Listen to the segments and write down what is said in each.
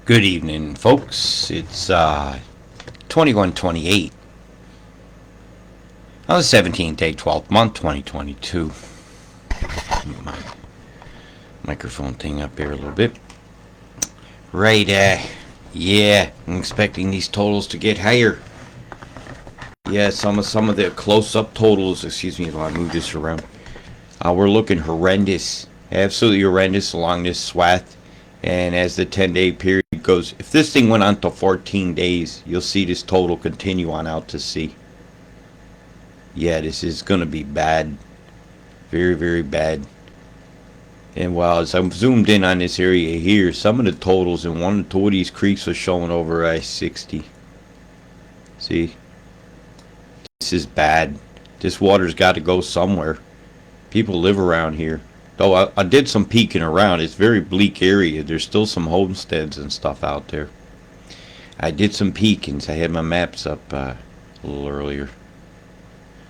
Good evening, folks. It's 2128 on the 17th day, 12th month, 2022. Get my microphone thing up here a little bit. Right, yeah, I'm expecting these totals to get higher. Yeah, some of the close-up totals, excuse me while I move this around, we're looking horrendous, absolutely horrendous along this swath. And as the 10-day period goes, if this thing went on to 14 days, you'll see this total continue on out to sea. Yeah, this is going to be bad. Very, very bad. And while as I'm zoomed in on this area here, some of the totals in one or two of these creeks are showing over I-60. See? This is bad. This water's got to go somewhere. People live around here. Though I did some peeking around. It's a very bleak area. There's still some homesteads and stuff out there. I did some peekings. I had my maps up a little earlier.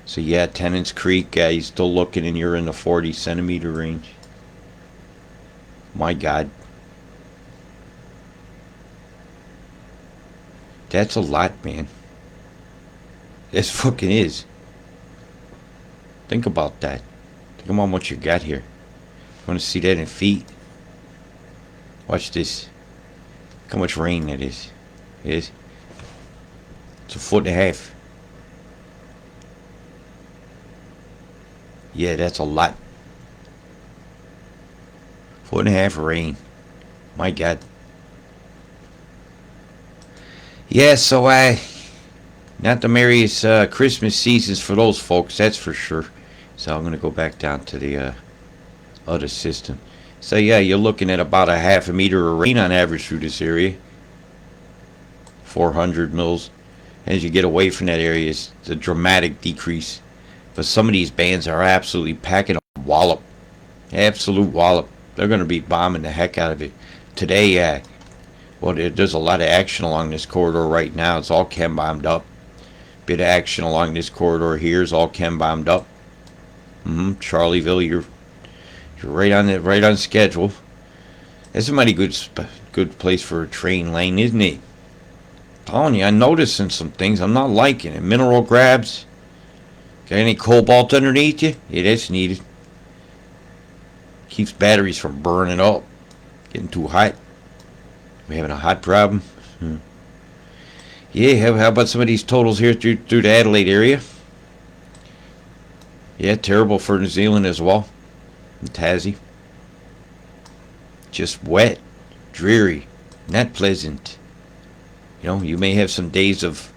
So yeah, Tennant's Creek, you're still looking and you're in the 40 centimeter range. My God. That's a lot, man. This fucking is. Think about that. Think about what you got here. Want to see that in feet? Watch this. Look how much rain that is. It is. It's 1.5 feet. Yeah, that's a lot. 1.5 feet rain. My God. Yeah, so not the merriest Christmas seasons for those folks, that's for sure. So I'm gonna go back down to the other system. So yeah, you're looking at about a 0.5 meter of rain on average through this area. 400 mils. As you get away from that area, it's a dramatic decrease. But some of these bands are absolutely packing a wallop. Absolute wallop. They're going to be bombing the heck out of it. Today, well, there's a lot of action along this corridor right now. It's all chem bombed up. Bit of action along this corridor here is all chem bombed up. Charlieville, you're right on schedule. That's a mighty good place for a train lane, isn't it? Telling you, I'm noticing some things I'm not liking it. Mineral grabs. Got any cobalt underneath you? Yeah, that's needed. Keeps batteries from burning up. Getting too hot. We having a hot problem? Yeah, how about some of these totals here through the Adelaide area? Yeah, terrible for New Zealand as well. And Tassie. Just wet. Dreary. Not pleasant. You know, you may have some days of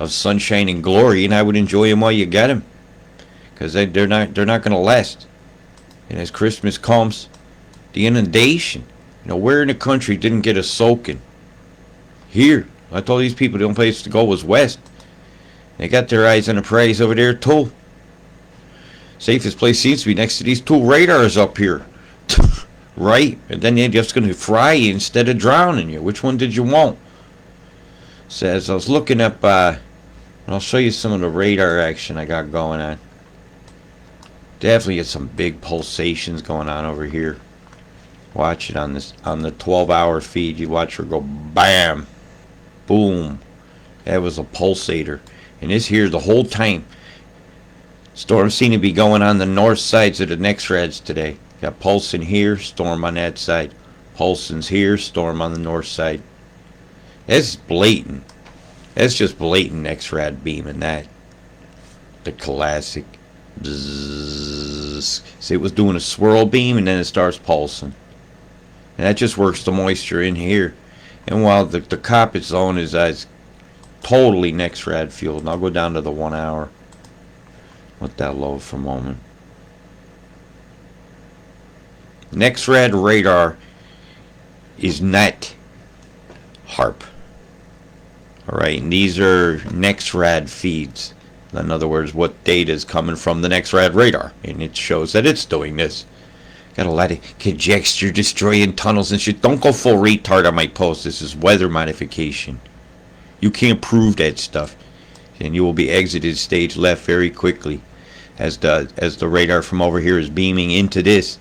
sunshine and glory, and I would enjoy them while you got them. Because they're not going to last. And as Christmas comes, the inundation. You know, where in the country didn't get a soaking? Here. I told these people the only place to go was west. They got their eyes on the prize over there too. Safest place seems to be next to these two radars up here. Right? And then they're just going to fry you instead of drowning you. Which one did you want? So as I was looking up, I'll show you some of the radar action I got going on. Definitely get some big pulsations going on over here. Watch it on the 12-hour feed. You watch her go bam, boom. That was a pulsator, and this here the whole time. Storm seem to be going on the north sides of the next rads today. Got pulsing here, storm on that side. Pulsing's here, storm on the north side. That's blatant. That's just blatant X-rad beaming that. The classic. Bzzz. See, it was doing a swirl beam and then it starts pulsing. And that just works the moisture in here. And while the Coppet zone is totally X-rad fueled, and I'll go down to the 1 hour. Let that load for a moment. X-rad radar is not HARP. Alright, and these are X-rad feeds. In other words, what data is coming from the X-rad radar. And it shows that it's doing this. Got a lot of conjecture destroying tunnels and shit. Don't go full retard on my post. This is weather modification. You can't prove that stuff. And you will be exited stage left very quickly. As the radar from over here is beaming into this.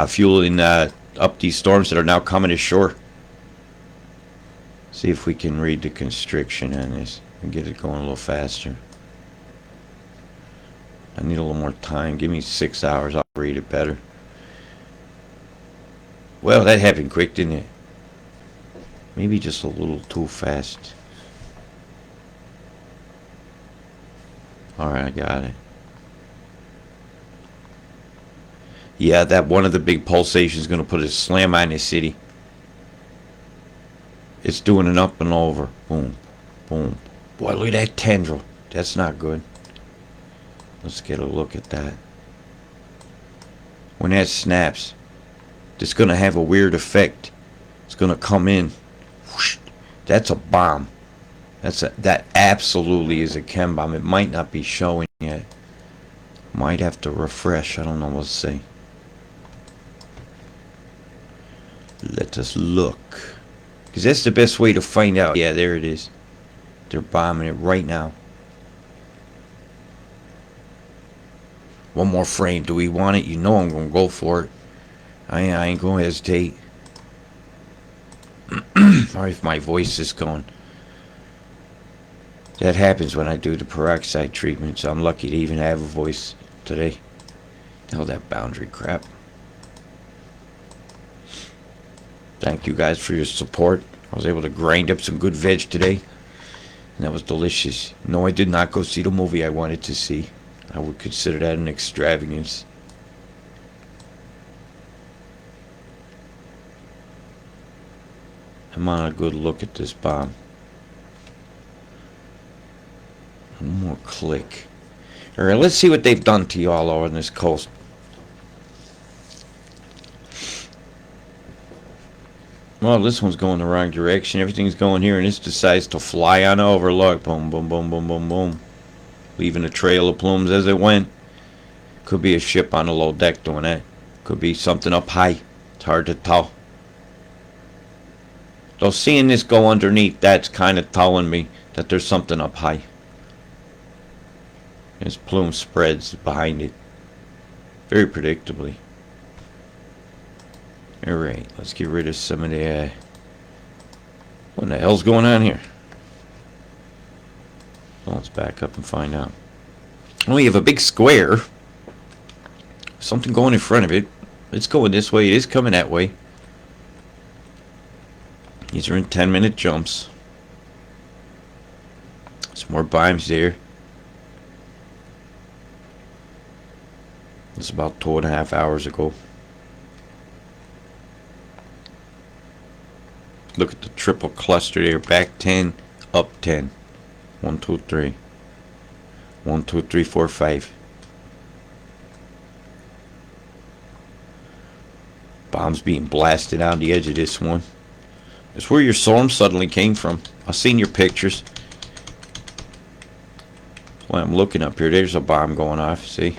Fueling up these storms that are now coming ashore. See if we can read the constriction on this and get it going a little faster. I need a little more time. Give me 6 hours. I'll read it better. Well, that happened quick, didn't it? Maybe just a little too fast. Alright, I got it. Yeah, that one of the big pulsations is going to put a slam on this city. It's doing an up and over. Boom. Boom. Boy, look at that tendril. That's not good. Let's get a look at that. When that snaps, it's going to have a weird effect. It's going to come in. Whoosh. That's a bomb. That absolutely is a chem bomb. It might not be showing yet. Might have to refresh. I don't know what to say. Let us look. Because that's the best way to find out. Yeah, there it is. They're bombing it right now. One more frame. Do we want it? You know I'm going to go for it. I ain't going to hesitate. Or if my voice is going. That happens when I do the peroxide treatment, so I'm lucky to even have a voice today. Hell, that boundary crap. Thank you guys for your support. I was able to grind up some good veg today, and that was delicious. No, I did not go see the movie I wanted to see. I would consider that an extravagance. I'm on a good look at this bomb. One more click. Alright, let's see what they've done to y'all over on this coast. Well, this one's going the wrong direction. Everything's going here, and this decides to fly on over. Look, boom, boom, boom, boom, boom, boom. Leaving a trail of plumes as it went. Could be a ship on the low deck doing that. Could be something up high. It's hard to tell. Though seeing this go underneath, that's kind of telling me that there's something up high. His plume spreads behind it. Very predictably. Alright, let's get rid of some of the... what the hell's going on here? Well, let's back up and find out. Oh, we have a big square. Something going in front of it. It's going this way. It is coming that way. These are in 10-minute jumps. Some more bombs there. It's about 2.5 hours ago. Look at the triple cluster there. Back 10, up 10. 1, 2, 3. 1, 2, 3, 4, 5. Bombs being blasted on the edge of this one. It's where your storm suddenly came from. I've seen your pictures. When I'm looking up here, there's a bomb going off. See?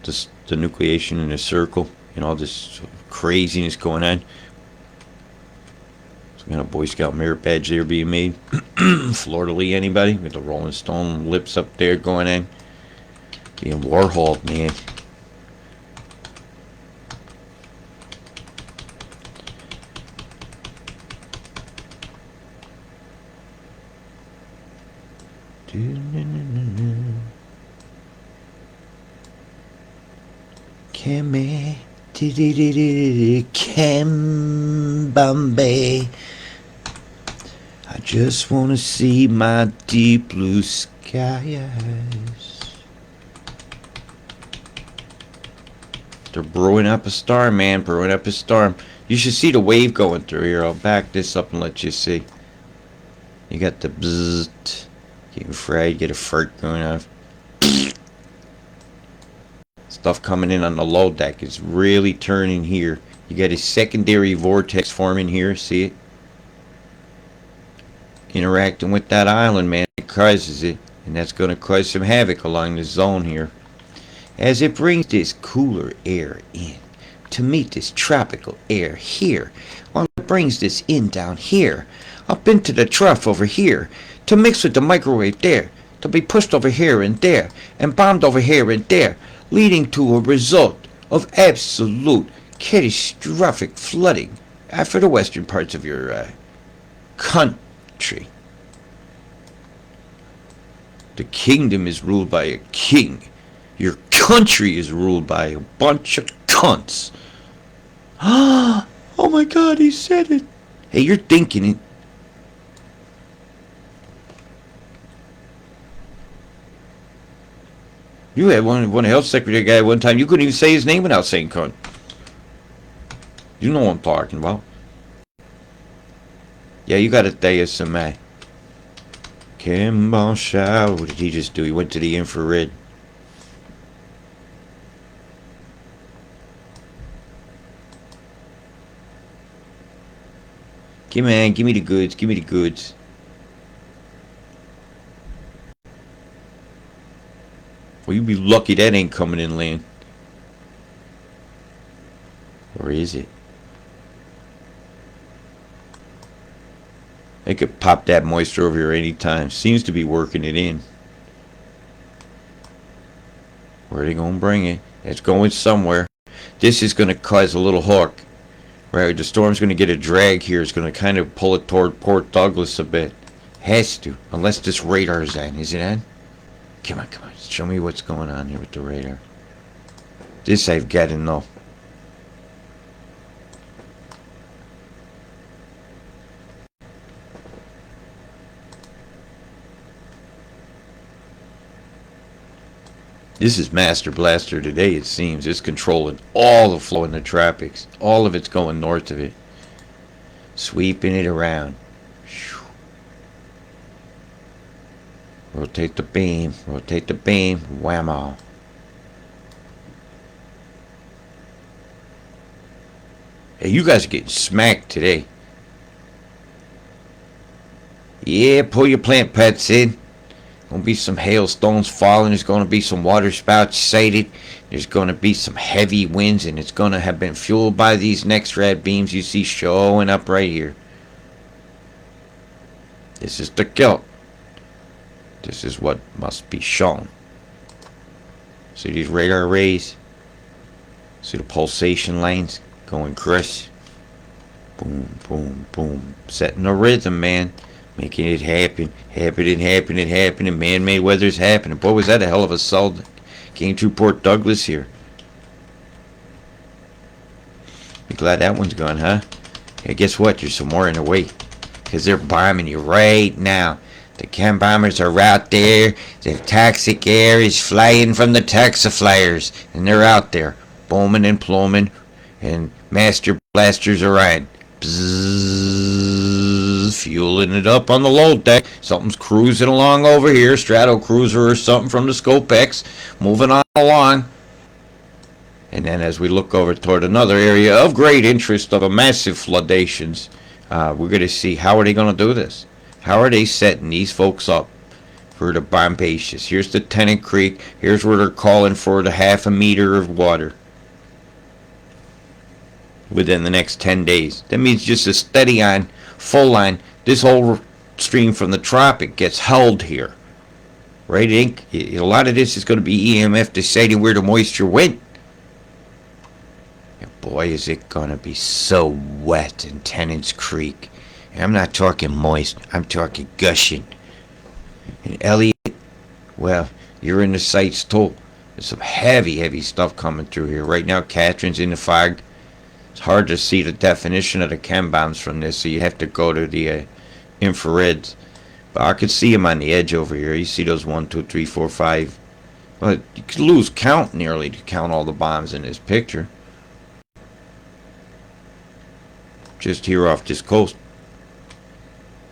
Just the nucleation in a circle. You know, this craziness going on. Some kind of Boy Scout merit badge there being made. Florida Lee, anybody? With the Rolling Stone lips up there going in. Being Warhol, man. Cam Bombay. I just wanna see my deep blue skies. They're brewing up a storm, man. Brewing up a storm. You should see the wave going through here. I'll back this up and let you see. You got the bzzzt. Getting fried. Get a fart going off. Stuff coming in on the low deck is really turning here. You got a secondary vortex forming here. See it? Interacting with that island, man. It causes it. And that's going to cause some havoc along the zone here. As it brings this cooler air in to meet this tropical air here. While it brings this in down here. Up into the trough over here. To mix with the microwave there. To be pushed over here and there. And bombed over here and there. Leading to a result of absolute catastrophic flooding for the western parts of your country. country. The kingdom is ruled by a king. Your country is ruled by a bunch of cunts. Oh my God, he said it. Hey, you're thinking it. You had one health secretary guy one time. You couldn't even say his name without saying cunt. You know what I'm talking about. Yeah, you got to tell us some Kimball Shaw. What did he just do? He went to the infrared. Give me the goods. Give me the goods. Well, you be lucky that ain't coming in land. Or is it? They could pop that moisture over here anytime. Seems to be working it in. Where are they going to bring it? It's going somewhere. This is going to cause a little hook. Right, the storm's going to get a drag here. It's going to kind of pull it toward Port Douglas a bit. Has to. Unless this radar is on. Is it on? Come on, come on. Show me what's going on here with the radar. This I've got to know. This is Master Blaster today, it seems. It's controlling all the flow in the tropics. All of it's going north of it. Sweeping it around. Rotate the beam. Rotate the beam. Whammo. Hey, you guys are getting smacked today. Yeah, pull your plant pets in. Gonna be some hailstones falling. There's gonna be some water spouts sighted. There's gonna be some heavy winds, and it's gonna have been fueled by these next rad beams you see showing up right here. This is the kilt. This is what must be shown. See these radar rays? See the pulsation lines going across? Boom, boom, boom. Setting a rhythm, man. Making it happen. Happening. Man-made weather's happening. Boy, was that a hell of a assault. Came through Port Douglas here. You glad that one's gone, huh? Yeah, guess what? There's some more in the way. Because they're bombing you right now. The chem bombers are out there. The toxic air is flying from the taxiflyers. And they're out there. Booming and pluming. And Master Blasters are riding. Bzzz, fueling it up on the load deck. Something's cruising along over here. Strato Cruiser or something from the Scope X. Moving on along. And then as we look over toward another area of great interest of a massive floodations, we're going to see how are they going to do this. How are they setting these folks up for the bombacious? Here's the Tennant Creek. Here's where they're calling for the 1/2 meter of water within the next 10 days. That means just a steady on, full on, this whole stream from the tropic gets held here. Right? A lot of this is going to be EMF deciding where the moisture went. And boy, is it going to be so wet in Tennant's Creek. And I'm not talking moist, I'm talking gushing. And Elliot, well, you're in the sights too. There's some heavy stuff coming through here. Right now, Catherine's in the fog. It's hard to see the definition of the chem bombs from this, so you have to go to the infrareds. But I could see them on the edge over here. You see those 1, 2, 3, 4, 5. But you could lose count nearly to count all the bombs in this picture. Just here off this coast.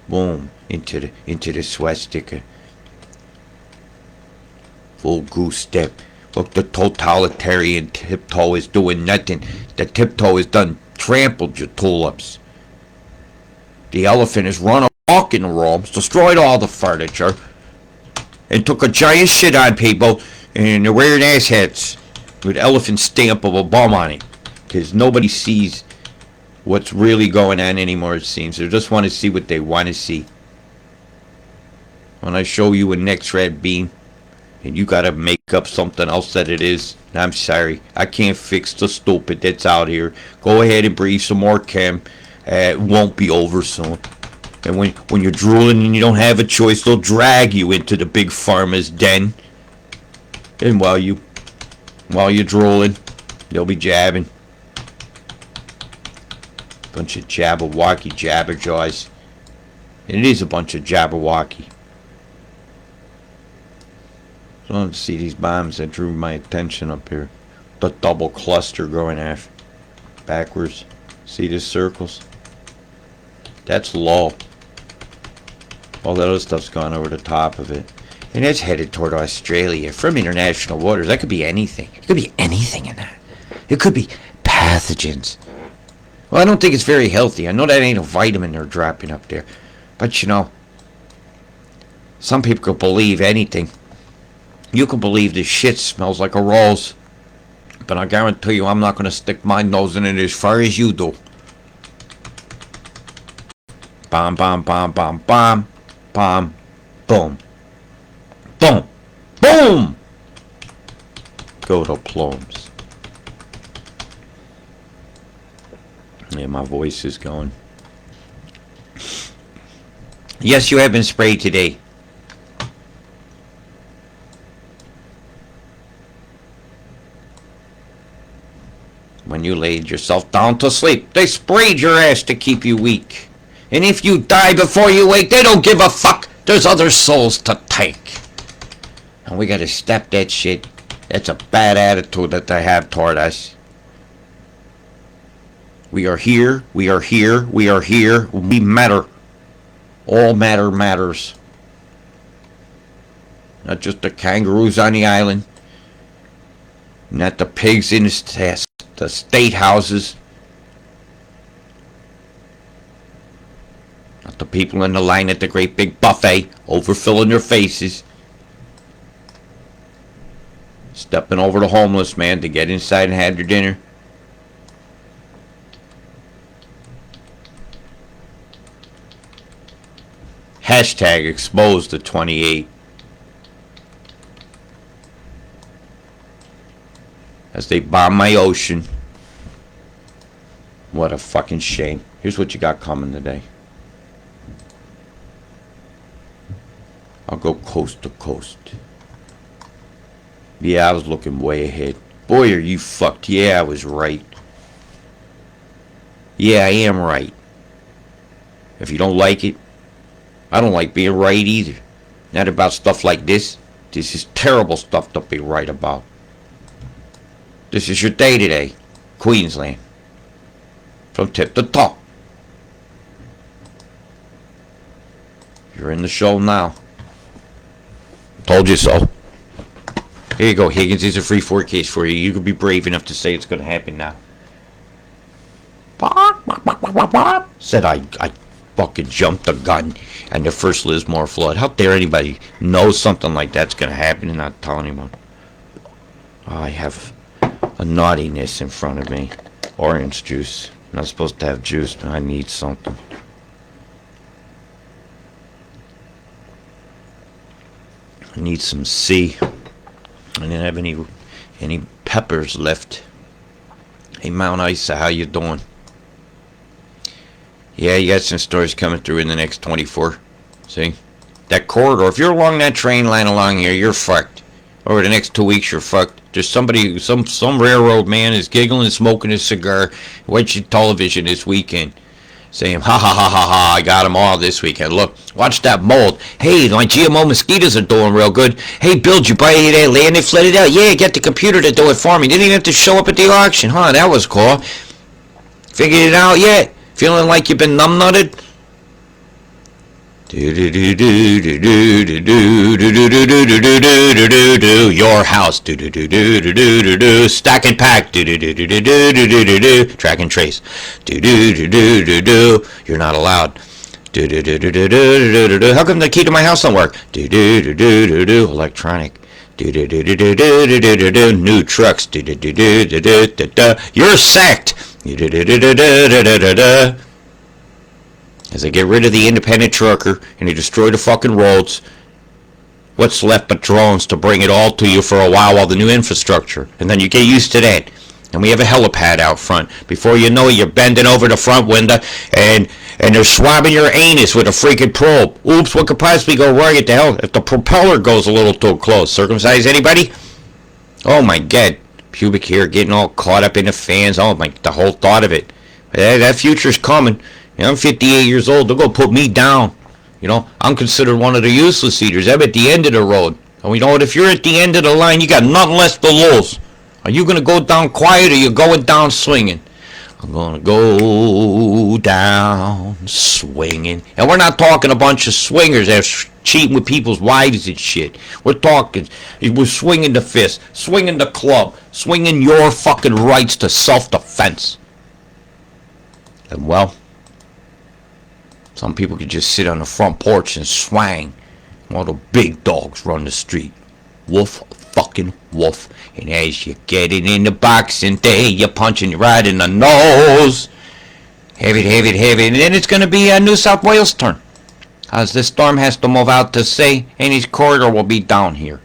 Boom, into the swastika. Full goose step. Look, the totalitarian tiptoe is doing nothing. The tiptoe has done trampled your tulips. The elephant has run amok in the rooms, destroyed all the furniture, and took a giant shit on people, and they're wearing ass hats with elephant stamp of a bum on it. Because nobody sees what's really going on anymore, it seems. They just want to see what they want to see. When I show you a next red beam, and you gotta make up something else that it is, I'm sorry. I can't fix the stupid that's out here. Go ahead and breathe some more chem. It won't be over soon. And when you're drooling and you don't have a choice, they'll drag you into the big pharma's den. And while you're drooling, they'll be jabbing. Bunch of Jabberwocky jabberjaws. And it is a bunch of Jabberwocky. So I don't see these bombs that drew my attention up here. The double cluster going off backwards. See the circles? That's low. All that other stuff's gone over the top of it. And it's headed toward Australia from international waters. That could be anything. It could be anything in that. It could be pathogens. Well, I don't think it's very healthy. I know that ain't a vitamin they're dropping up there. But, you know, some people could believe anything. You can believe this shit smells like a rose. But I guarantee you I'm not going to stick my nose in it as far as you do. Bomb, bomb, bomb, bomb, bomb, bomb, boom. Boom! Boom! Go to plums. Yeah, my voice is going. Yes, you have been sprayed today. When you laid yourself down to sleep, they sprayed your ass to keep you weak. And if you die before you wake, they don't give a fuck. There's other souls to take. And we gotta stop that shit. That's a bad attitude that they have toward us. We are here, we are here, we are here. We matter. All matter matters. Not just the kangaroos on the island. Not the pigs in the state houses. Not the people in the line at the great big buffet, overfilling their faces. Stepping over the homeless man to get inside and have their dinner. Hashtag exposed to 28. As they bomb my ocean. What a fucking shame. Here's what you got coming today. I'll go coast to coast. Yeah, I was looking way ahead. Boy, are you fucked. Yeah, I was right. Yeah, I am right. If you don't like it, I don't like being right either. Not about stuff like this. This is terrible stuff to be right about. This is your day today, Queensland. From tip to top. You're in the show now. Told you so. Here you go, Higgins. Here's a free forecast for you. You could be brave enough to say it's going to happen now. Said I fucking jumped the gun and the first Lismore flood. How dare anybody know something like that's going to happen and not tell anyone? I have a naughtiness in front of me. Orange juice. I'm not supposed to have juice, but I need something. I need some C. I didn't have any peppers left. Hey, Mount Isa, how you doing? Yeah, you got some stories coming through in the next 24. See? That corridor, if you're along that train line along here, you're fucked. Over the next 2 weeks, you're fucked. There's somebody, some railroad man is giggling and smoking his cigar, watching television this weekend. Saying, ha ha ha ha ha, I got them all this weekend. Look, watch that mold. Hey, my GMO mosquitoes are doing real good. Hey, Bill, did you buy any of that land they flooded out? Yeah, get the computer to do it for me. Didn't even have to show up at the auction. Huh, that was cool. Figured it out yet? Feeling like you've been numbnutted? Your house. Stack and pack. Track and trace. You're not allowed. How come the key to my house don't work? Electronic. New trucks. You're sacked. As they get rid of the independent trucker and they destroy the fucking roads, what's left but drones to bring it all to you for a while the new infrastructure. And then you get used to that. And we have a helipad out front. Before you know it, you're bending over the front window and they're swabbing your anus with a freaking probe. Oops, what could possibly go wrong? At the hell if the propeller goes a little too close? Circumcise anybody? Oh my god. Pubic hair getting all caught up in the fans. Oh my, the whole thought of it. That future's coming. You know, I'm 58 years old. They're going to put me down. You know, I'm considered one of the useless eaters. I'm at the end of the road. And we know what? If you're at the end of the line, you got nothing left to lose. Are you going to go down quiet or you going down swinging? I'm going to go down swinging. And we're not talking a bunch of swingers that are cheating with people's wives and shit. We're swinging the fist, swinging the club, swinging your fucking rights to self-defense. And well, some people could just sit on the front porch and swang while the big dogs run the street. Woof, fucking woof. And as you get it in the boxing day, you're punching you right in the nose. Have it. And then it's going to be New South Wales' turn. As this storm has to move out to sea, and his corridor will be down here.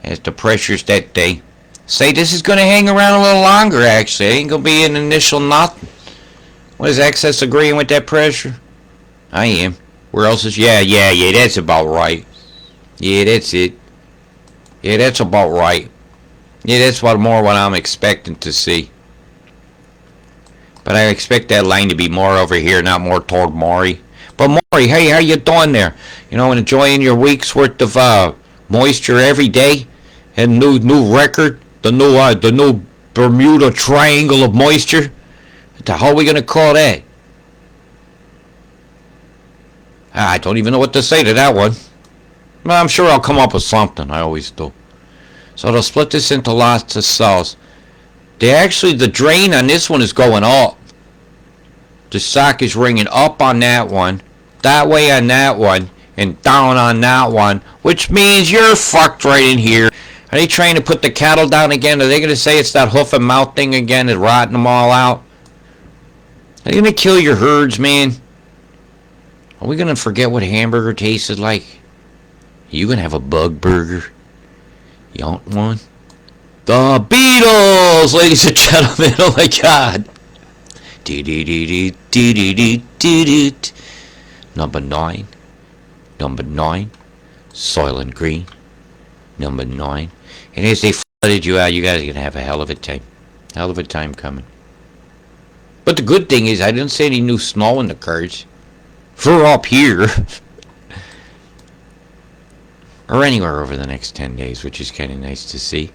As the pressures that day. Say this is going to hang around a little longer, actually. It ain't going to be an initial nothing. What is Access agreeing with that pressure? I am. Where else is... Yeah, that's about right. Yeah, that's it. Yeah, that's about right. Yeah, that's what I'm expecting to see. But I expect that line to be more over here, not more toward Maury. But Maury, hey, how you doing there? You know, enjoying your week's worth of moisture every day? And new record? The new Bermuda Triangle of moisture? What the hell are we going to call that? I don't even know what to say to that one. Well, I'm sure I'll come up with something. I always do. So they'll split this into lots of cells. The drain on this one is going up. The sock is ringing up on that one, that way on that one, and down on that one, which means you're fucked right in here. Are they trying to put the cattle down again? Are they going to say it's that hoof and mouth thing again that's rotting them all out? Are they going to kill your herds, man? Are we going to forget what a hamburger tasted like? Are you going to have a bug burger? You want one? The Beatles, ladies and gentlemen. Oh my god. Number 9. Number 9. Soylent Green. Number 9. And as they flooded you out, you guys are going to have a hell of a time. Hell of a time coming. But the good thing is, I didn't see any new snow in the cards. For up here. Or anywhere over the next 10 days, which is kind of nice to see.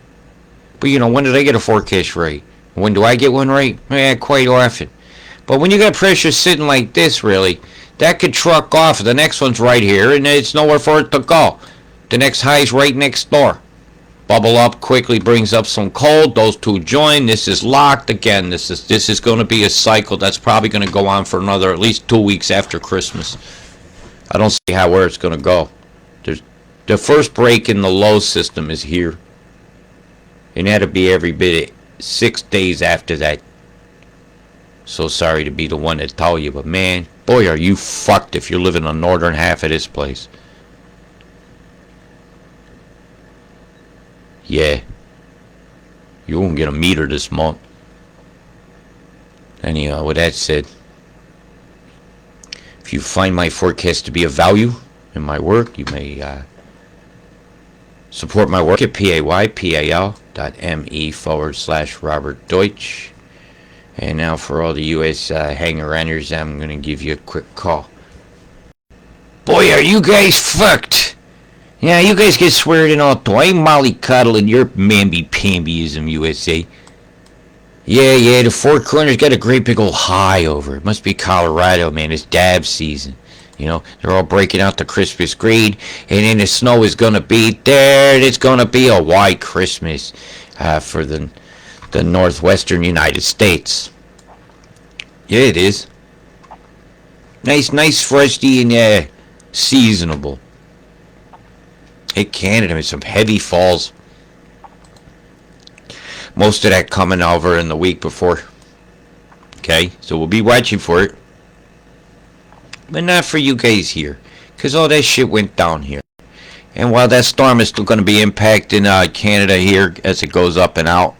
But you know, when did I get a forecast right? When do I get one right? Yeah, quite often. But when you got pressure sitting like this, really, that could truck off. The next one's right here, and it's nowhere for it to go. The next high's right next door. Bubble up quickly, brings up some cold. Those two join. This is locked again. This is going to be a cycle that's probably going to go on for another at least 2 weeks after Christmas. I don't see where it's going to go. The first break in the low system is here. And that'll be every bit of 6 days after that. So sorry to be the one to tell you, but man, boy, are you fucked if you're living in the northern half of this place. Yeah. You won't get a meter this month. Anyhow, with that said, if you find my forecast to be of value in my work, you may support my work at paypal.me/Robert Deutsch. And now for all the U.S. hanger-oners, I'm going to give you a quick call. Boy, are you guys fucked. Yeah, you guys get sweared in all too. I ain't mollycoddling your mamby-pambyism, USA. Yeah, the Four Corners got a great big old high over it. Must be Colorado, man. It's dab season. You know, they're all breaking out the Christmas green, and then the snow is going to be there. It's going to be a white Christmas for the northwestern United States. Yeah, it is. Nice, frosty, and seasonable. Hey, Canada, with some heavy falls. Most of that coming over in the week before. Okay, so we'll be watching for it. But not for you guys here, because all that shit went down here. And while that storm is still going to be impacting Canada here as it goes up and out,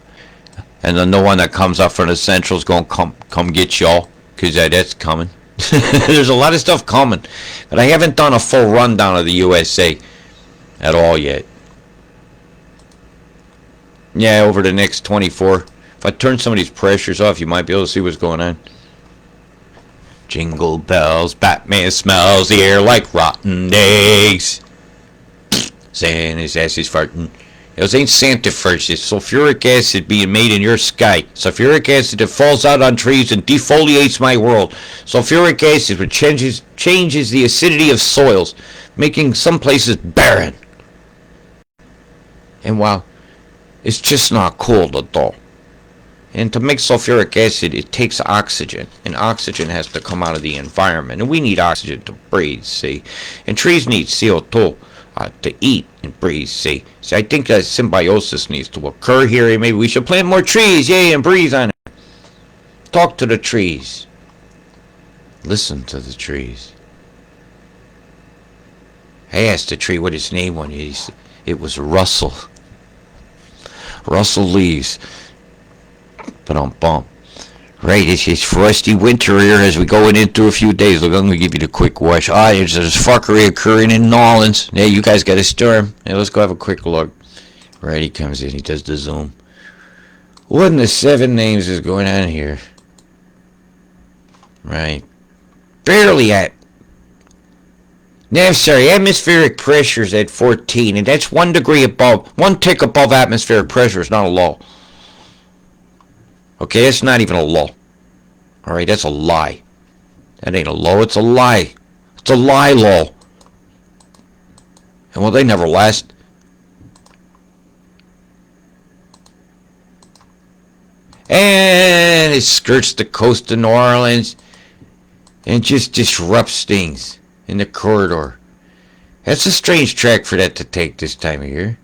And then the one that comes up from the central is going to come get y'all, because that's coming. There's a lot of stuff coming, but I haven't done a full rundown of the USA at all yet. Yeah, over the next 24. If I turn some of these pressures off, you might be able to see what's going on. Jingle bells, Batman smells the air like rotten eggs. Santa's ass is farting. It ain't Santa first, it's sulfuric acid being made in your sky. Sulfuric acid that falls out on trees and defoliates my world. Sulfuric acid which changes the acidity of soils, making some places barren. And while it's just not cool though. And to make sulfuric acid, it takes oxygen. And oxygen has to come out of the environment. And we need oxygen to breathe, see? And trees need CO2 to eat and breathe, see? See, I think that symbiosis needs to occur here. And maybe we should plant more trees, yay, and breathe on it. Talk to the trees. Listen to the trees. I asked the tree what his name was. It was Russell. Russell Leaves. But on bump. Right, it's frosty winter here as we going into a few days. Look, I'm going to give you the quick watch. There's this fuckery occurring in New Orleans. Yeah, you guys got a storm. Yeah, let's go have a quick look. Right, he comes in. He does the zoom. What in the 7 names is going on here? Right. Barely at. No, sorry, atmospheric pressure is at 14, and that's 1 degree above. 1 tick above atmospheric pressure is not a low. Okay, that's not even a low. Alright, that's a lie. That ain't a low, it's a lie. It's a lie low. And well, they never last. And it skirts the coast of New Orleans and just disrupts things in the corridor. That's a strange track for that to take this time of year.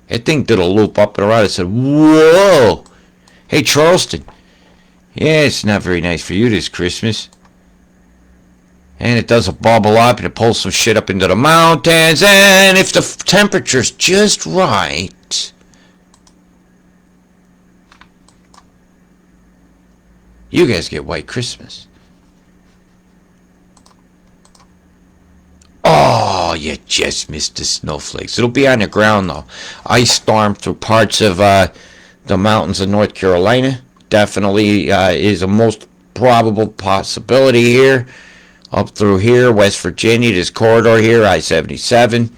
That thing did a loop up and around. It said, whoa! Hey, Charleston. Yeah, it's not very nice for you this Christmas. And it does a bubble up and it pulls some shit up into the mountains. And if the temperature's just right, you guys get White Christmas. Oh, you just missed the snowflakes. It'll be on the ground, though. Ice storm through parts of the mountains of North Carolina. Definitely is a most probable possibility here. Up through here, West Virginia, this corridor here, I-77.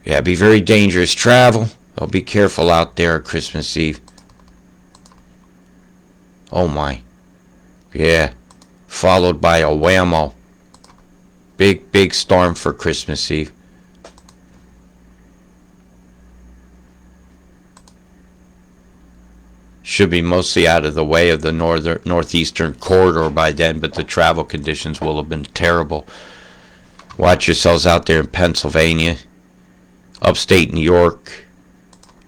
Yeah, be very dangerous travel. So be careful out there on Christmas Eve. Oh my. Yeah. Followed by a whammo. Big storm for Christmas Eve. Should be mostly out of the way of the northeastern corridor by then, but the travel conditions will have been terrible. Watch yourselves out there in Pennsylvania, upstate New York,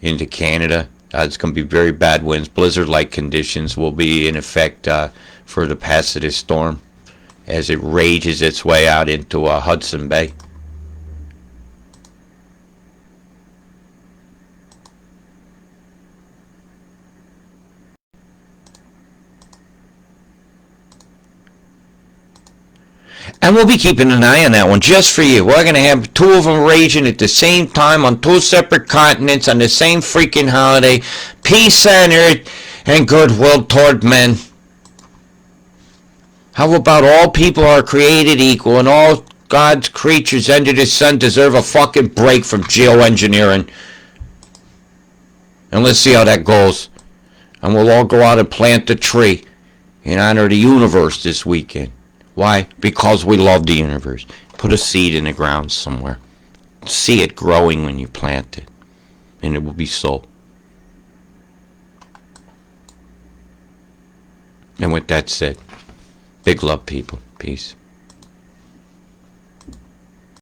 into Canada. It's going to be very bad winds. Blizzard-like conditions will be in effect for the pass of this storm as it rages its way out into Hudson Bay. And we'll be keeping an eye on that one just for you. We're going to have 2 of them raging at the same time on 2 separate continents on the same freaking holiday. Peace on earth and goodwill toward men. How about all people are created equal and all God's creatures under the sun deserve a fucking break from geoengineering? And let's see how that goes. And we'll all go out and plant a tree in honor of the universe this weekend. Why? Because we love the universe. Put a seed in the ground somewhere. See it growing when you plant it. And it will be so. And with that said, big love, people. Peace.